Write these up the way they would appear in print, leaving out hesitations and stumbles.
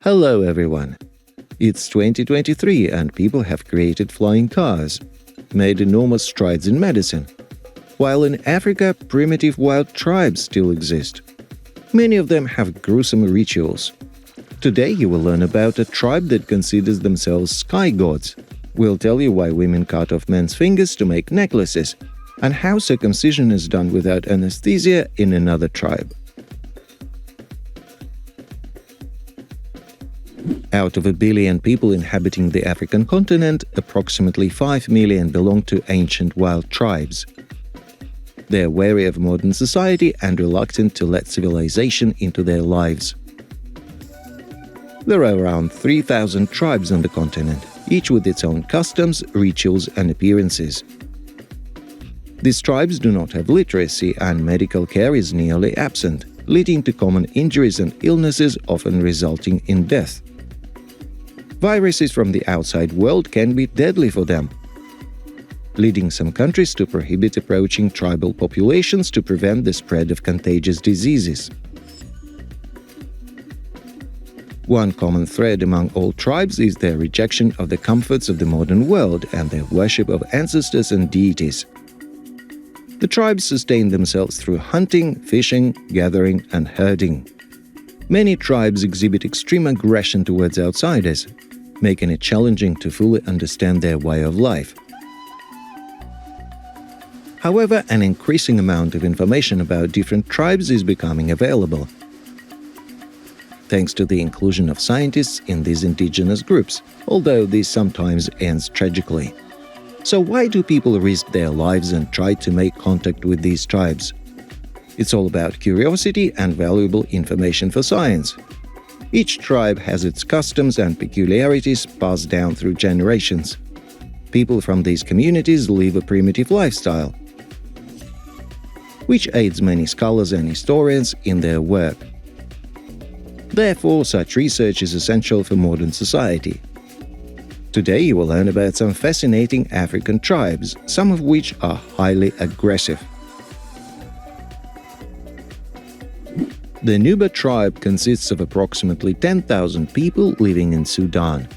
Hello everyone! It's 2023 and people have created flying cars, made enormous strides in medicine. While in Africa, primitive wild tribes still exist. Many of them have gruesome rituals. Today you will learn about a tribe that considers themselves sky gods. We'll tell you why women cut off men's fingers to make necklaces, and how circumcision is done without anesthesia in another tribe. Out of 1 billion people inhabiting the African continent, approximately 5 million belong to ancient wild tribes. They are wary of modern society and reluctant to let civilization into their lives. There are around 3,000 tribes on the continent, each with its own customs, rituals and appearances. These tribes do not have literacy and medical care is nearly absent, leading to common injuries and illnesses often resulting in death. Viruses from the outside world can be deadly for them, leading some countries to prohibit approaching tribal populations to prevent the spread of contagious diseases. One common thread among all tribes is their rejection of the comforts of the modern world and their worship of ancestors and deities. The tribes sustain themselves through hunting, fishing, gathering, and herding. Many tribes exhibit extreme aggression towards outsiders, making it challenging to fully understand their way of life. However, an increasing amount of information about different tribes is becoming available, thanks to the inclusion of scientists in these indigenous groups, although this sometimes ends tragically. So why do people risk their lives and try to make contact with these tribes? It's all about curiosity and valuable information for science. Each tribe has its customs and peculiarities passed down through generations. People from these communities live a primitive lifestyle, which aids many scholars and historians in their work. Therefore, such research is essential for modern society. Today you will learn about some fascinating African tribes, some of which are highly aggressive. The Nuba Tribe consists of approximately 10,000 people living in Sudan.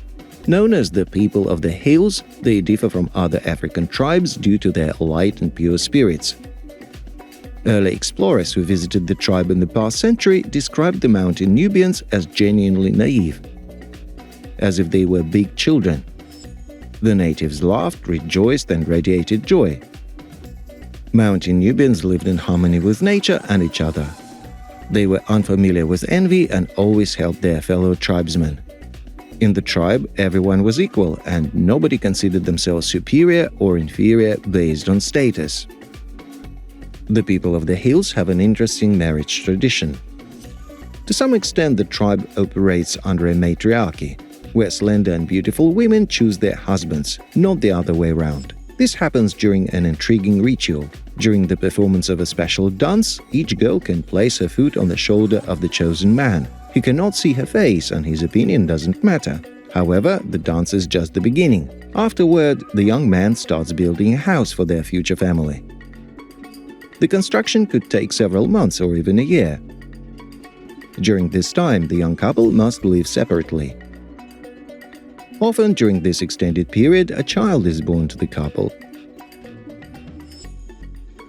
Known as the people of the hills, they differ from other African tribes due to their light and pure spirits. Early explorers who visited the tribe in the past century described the mountain Nubians as genuinely naive, as if they were big children. The natives laughed, rejoiced, and radiated joy. Mountain Nubians lived in harmony with nature and each other. They were unfamiliar with envy and always helped their fellow tribesmen. In the tribe, everyone was equal, and nobody considered themselves superior or inferior based on status. The people of the hills have an interesting marriage tradition. To some extent, the tribe operates under a matriarchy, where slender and beautiful women choose their husbands, not the other way around. This happens during an intriguing ritual. During the performance of a special dance, each girl can place her foot on the shoulder of the chosen man. He cannot see her face and his opinion doesn't matter. However, the dance is just the beginning. Afterward, the young man starts building a house for their future family. The construction could take several months or even a year. During this time, the young couple must live separately. Often during this extended period, a child is born to the couple.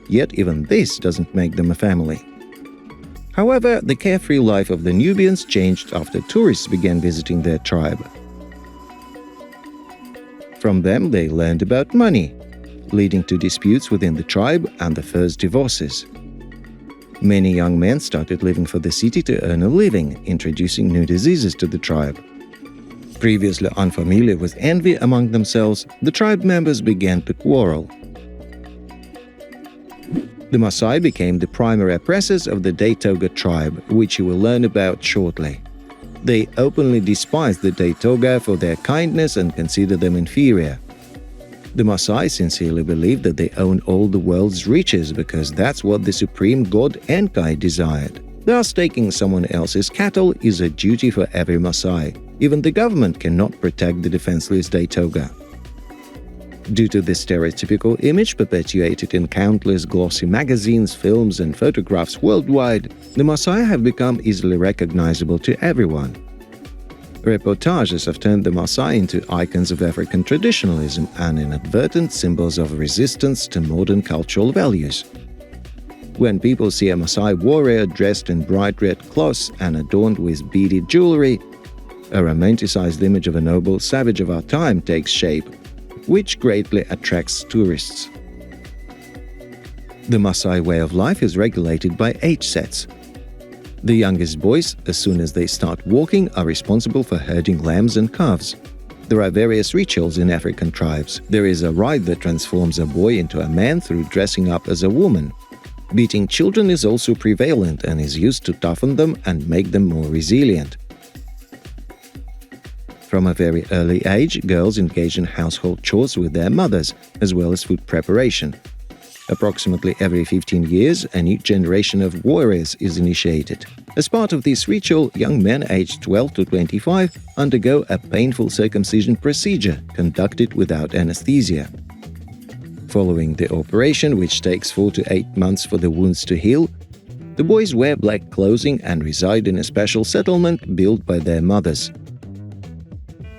Yet even this doesn't make them a family. However, the carefree life of the Nubians changed after tourists began visiting their tribe. From them they learned about money, leading to disputes within the tribe and the first divorces. Many young men started living for the city to earn a living, introducing new diseases to the tribe. Previously unfamiliar with envy among themselves, the tribe members began to quarrel. The Maasai became the primary oppressors of the Datoga tribe, which you will learn about shortly. They openly despise the Datoga for their kindness and consider them inferior. The Maasai sincerely believe that they own all the world's riches because that's what the supreme god Enkai desired. Thus, taking someone else's cattle is a duty for every Maasai. Even the government cannot protect the defenseless Datoga. Due to this stereotypical image perpetuated in countless glossy magazines, films, and photographs worldwide, the Maasai have become easily recognizable to everyone. Reportages have turned the Maasai into icons of African traditionalism and inadvertent symbols of resistance to modern cultural values. When people see a Maasai warrior dressed in bright red cloths and adorned with beaded jewelry, a romanticized image of a noble savage of our time takes shape, which greatly attracts tourists. The Maasai way of life is regulated by age sets. The youngest boys, as soon as they start walking, are responsible for herding lambs and calves. There are various rituals in African tribes. There is a rite that transforms a boy into a man through dressing up as a woman. Beating children is also prevalent and is used to toughen them and make them more resilient. From a very early age, girls engage in household chores with their mothers, as well as food preparation. Approximately every 15 years, a new generation of warriors is initiated. As part of this ritual, young men aged 12 to 25 undergo a painful circumcision procedure conducted without anesthesia. Following the operation, which takes 4 to 8 months for the wounds to heal, the boys wear black clothing and reside in a special settlement built by their mothers.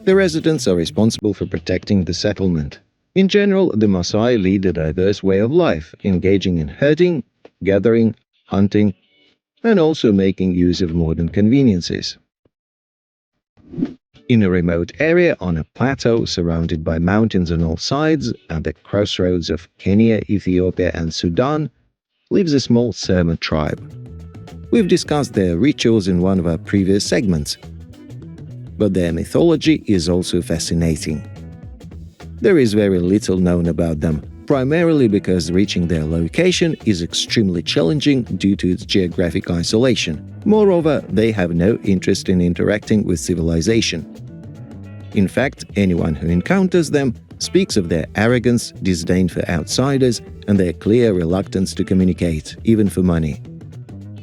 The residents are responsible for protecting the settlement. In general, the Maasai lead a diverse way of life, engaging in herding, gathering, hunting, and also making use of modern conveniences. In a remote area on a plateau surrounded by mountains on all sides, at the crossroads of Kenya, Ethiopia, and Sudan, lives a small Surma tribe. We've discussed their rituals in one of our previous segments, but their mythology is also fascinating. There is very little known about them, primarily because reaching their location is extremely challenging due to its geographic isolation. Moreover, they have no interest in interacting with civilization. In fact, anyone who encounters them speaks of their arrogance, disdain for outsiders, and their clear reluctance to communicate, even for money.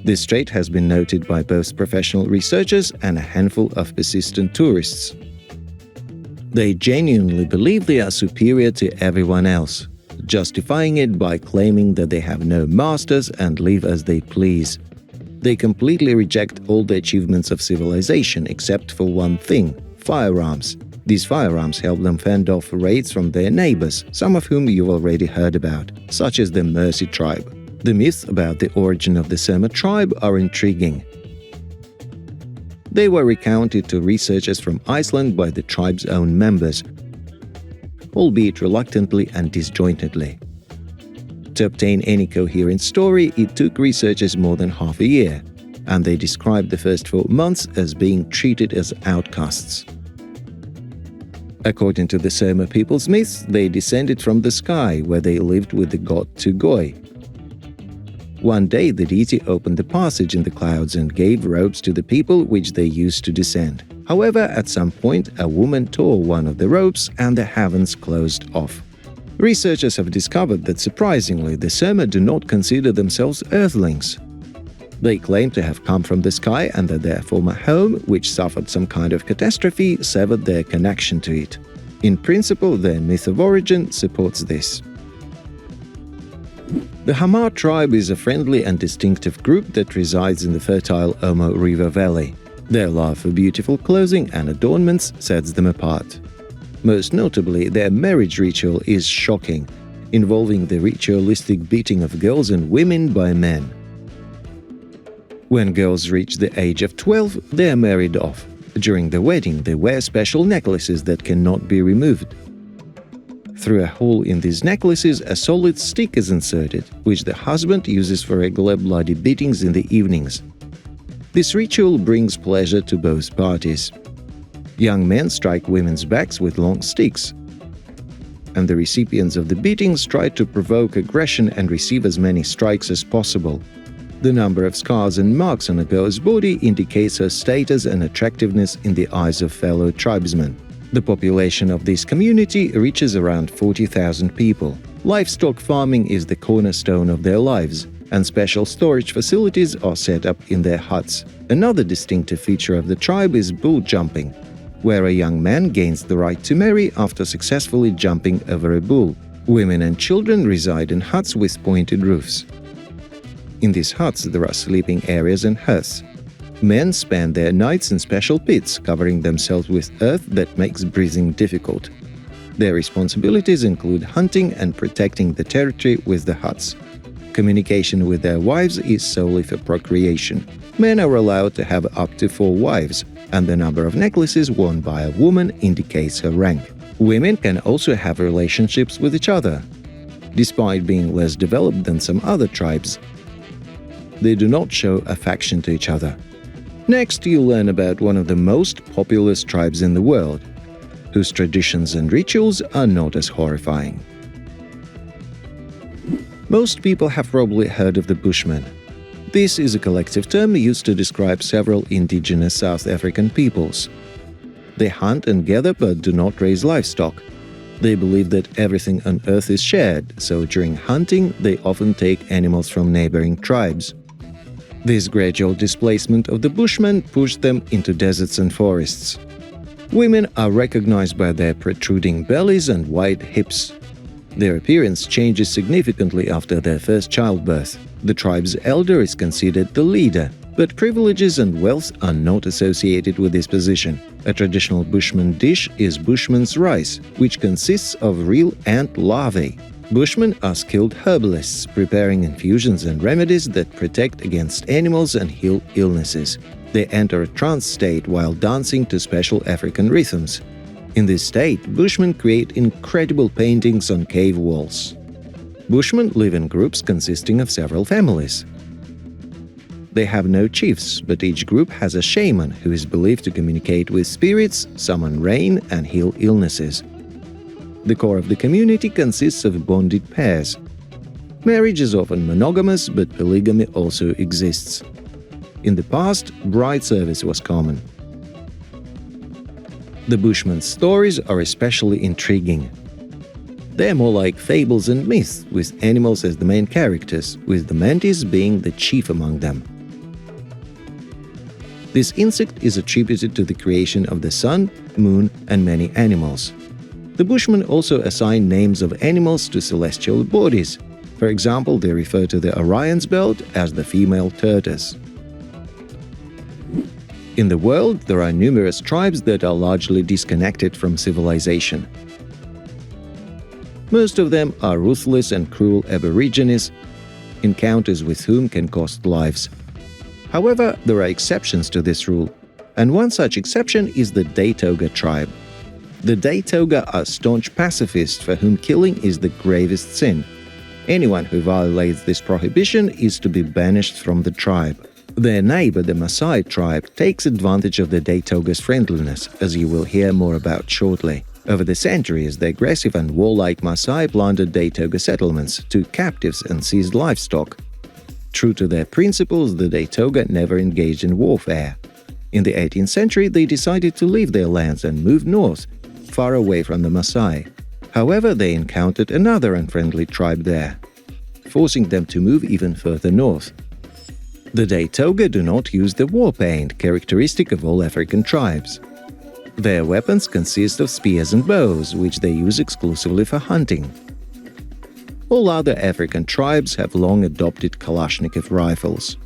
This trait has been noted by both professional researchers and a handful of persistent tourists. They genuinely believe they are superior to everyone else, justifying it by claiming that they have no masters and live as they please. They completely reject all the achievements of civilization except for one thing: firearms. These firearms help them fend off raids from their neighbors, some of whom you've already heard about, such as the Mursi tribe. The myths about the origin of the Surma tribe are intriguing. They were recounted to researchers from Iceland by the tribe's own members, albeit reluctantly and disjointedly. To obtain any coherent story, it took researchers more than half a year, and they described the first 4 months as being treated as outcasts. According to the Surma people's myths, they descended from the sky, where they lived with the god Tugoi. One day, the deity opened the passage in the clouds and gave ropes to the people which they used to descend. However, at some point, a woman tore one of the ropes and the heavens closed off. Researchers have discovered that, surprisingly, the Surma do not consider themselves Earthlings. They claim to have come from the sky and that their former home, which suffered some kind of catastrophe, severed their connection to it. In principle, their myth of origin supports this. The Hamar tribe is a friendly and distinctive group that resides in the fertile Omo River Valley. Their love for beautiful clothing and adornments sets them apart. Most notably, their marriage ritual is shocking, involving the ritualistic beating of girls and women by men. When girls reach the age of 12, they are married off. During the wedding, they wear special necklaces that cannot be removed. Through a hole in these necklaces, a solid stick is inserted, which the husband uses for regular bloody beatings in the evenings. This ritual brings pleasure to both parties. Young men strike women's backs with long sticks, and the recipients of the beatings try to provoke aggression and receive as many strikes as possible. The number of scars and marks on a girl's body indicates her status and attractiveness in the eyes of fellow tribesmen. The population of this community reaches around 40,000 people. Livestock farming is the cornerstone of their lives, and special storage facilities are set up in their huts. Another distinctive feature of the tribe is bull jumping, where a young man gains the right to marry after successfully jumping over a bull. Women and children reside in huts with pointed roofs. In these huts, there are sleeping areas and hearths. Men spend their nights in special pits, covering themselves with earth that makes breathing difficult. Their responsibilities include hunting and protecting the territory with the huts. Communication with their wives is solely for procreation. Men are allowed to have up to 4 wives, and the number of necklaces worn by a woman indicates her rank. Women can also have relationships with each other. Despite being less developed than some other tribes, they do not show affection to each other. Next, you'll learn about one of the most populous tribes in the world, whose traditions and rituals are not as horrifying. Most people have probably heard of the Bushmen. This is a collective term used to describe several indigenous South African peoples. They hunt and gather but do not raise livestock. They believe that everything on earth is shared, so during hunting they often take animals from neighboring tribes. This gradual displacement of the Bushmen pushed them into deserts and forests. Women are recognized by their protruding bellies and wide hips. Their appearance changes significantly after their first childbirth. The tribe's elder is considered the leader, but privileges and wealth are not associated with this position. A traditional Bushman dish is Bushman's rice, which consists of real ant larvae. Bushmen are skilled herbalists, preparing infusions and remedies that protect against animals and heal illnesses. They enter a trance state while dancing to special African rhythms. In this state, Bushmen create incredible paintings on cave walls. Bushmen live in groups consisting of several families. They have no chiefs, but each group has a shaman who is believed to communicate with spirits, summon rain, and heal illnesses. The core of the community consists of bonded pairs. Marriage is often monogamous, but polygamy also exists. In the past, bride service was common. The Bushmen's stories are especially intriguing. They are more like fables and myths, with animals as the main characters, with the mantis being the chief among them. This insect is attributed to the creation of the sun, moon, and many animals. The Bushmen also assign names of animals to celestial bodies. For example, they refer to the Orion's belt as the female tortoise. In the world, there are numerous tribes that are largely disconnected from civilization. Most of them are ruthless and cruel aborigines, encounters with whom can cost lives. However, there are exceptions to this rule, and one such exception is the Datoga tribe. The Datoga are staunch pacifists for whom killing is the gravest sin. Anyone who violates this prohibition is to be banished from the tribe. Their neighbor, the Maasai tribe, takes advantage of the Datoga's friendliness, as you will hear more about shortly. Over the centuries, the aggressive and warlike Maasai plundered Datoga settlements, took captives and seized livestock. True to their principles, the Datoga never engaged in warfare. In the 18th century, they decided to leave their lands and move north, far away from the Maasai. However, they encountered another unfriendly tribe there, forcing them to move even further north. The Datoga do not use the war paint, characteristic of all African tribes. Their weapons consist of spears and bows, which they use exclusively for hunting. All other African tribes have long adopted Kalashnikov rifles.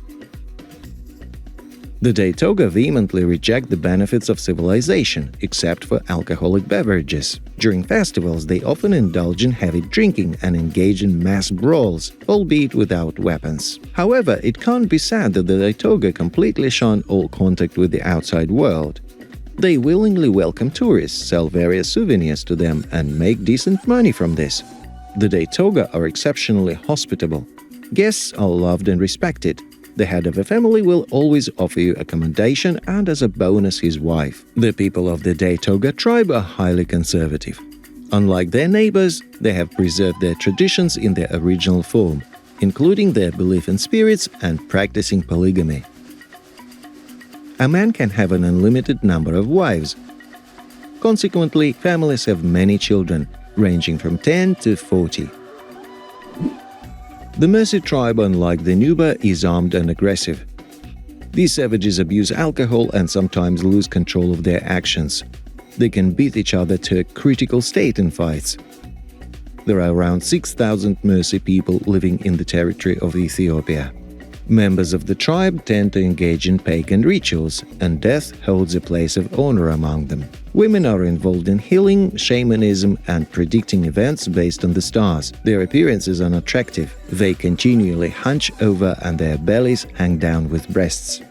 The Datoga vehemently reject the benefits of civilization, except for alcoholic beverages. During festivals, they often indulge in heavy drinking and engage in mass brawls, albeit without weapons. However, it can't be said that the Datoga completely shun all contact with the outside world. They willingly welcome tourists, sell various souvenirs to them, and make decent money from this. The Datoga are exceptionally hospitable. Guests are loved and respected. The head of a family will always offer you accommodation and as a bonus his wife. The people of the Datoga tribe are highly conservative. Unlike their neighbors, they have preserved their traditions in their original form, including their belief in spirits and practicing polygamy. A man can have an unlimited number of wives. Consequently, families have many children, ranging from 10 to 40. The Mursi tribe, unlike the Nuba, is armed and aggressive. These savages abuse alcohol and sometimes lose control of their actions. They can beat each other to a critical state in fights. There are around 6,000 Mursi people living in the territory of Ethiopia. Members of the tribe tend to engage in pagan rituals, and death holds a place of honor among them. Women are involved in healing, shamanism, and predicting events based on the stars. Their appearance is unattractive. They continually hunch over and their bellies hang down with breasts.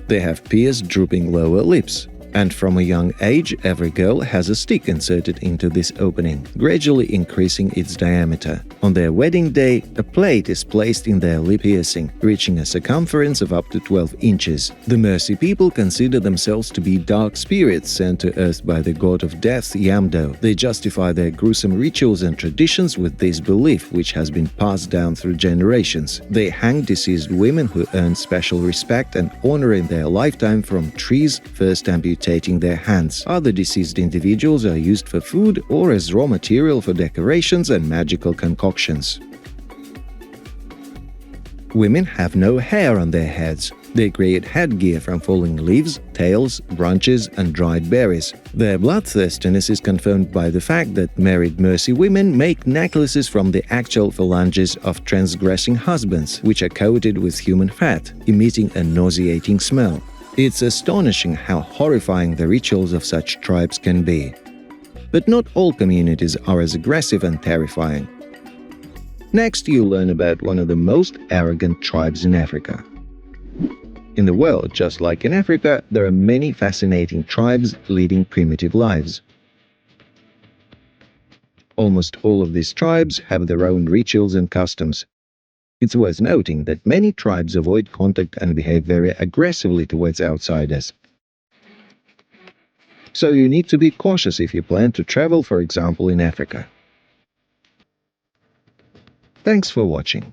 They have pierced, drooping lower lips. And from a young age, every girl has a stick inserted into this opening, gradually increasing its diameter. On their wedding day, a plate is placed in their lip piercing, reaching a circumference of up to 12 inches. The Mursi people consider themselves to be dark spirits sent to earth by the god of death, Yamdo. They justify their gruesome rituals and traditions with this belief, which has been passed down through generations. They hang deceased women who earn special respect and honor in their lifetime from trees, first amputating their hands. Other deceased individuals are used for food or as raw material for decorations and magical concoctions. Women have no hair on their heads. They create headgear from falling leaves, tails, branches, and dried berries. Their bloodthirstiness is confirmed by the fact that married Mursi women make necklaces from the actual phalanges of transgressing husbands, which are coated with human fat, emitting a nauseating smell. It's astonishing how horrifying the rituals of such tribes can be. But not all communities are as aggressive and terrifying. Next, you'll learn about one of the most arrogant tribes in Africa. In the world, just like in Africa, there are many fascinating tribes leading primitive lives. Almost all of these tribes have their own rituals and customs. It's worth noting that many tribes avoid contact and behave very aggressively towards outsiders. So you need to be cautious if you plan to travel, for example, in Africa. Thanks for watching.